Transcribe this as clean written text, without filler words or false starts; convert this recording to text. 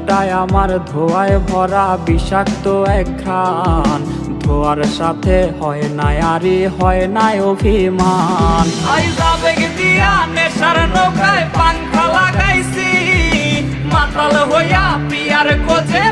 মনটায় আমার ধোঁয়ায় ভরা বিষাক্ত এক ঘ্রাণ, ধোঁয়ার সাথে হয় না আরে হয় না অভিমান। আবেগ দিয়া নেশার নৌকায় পাংখা লাগাইছি, মাতাল হইয়া পিয়ার খোঁজে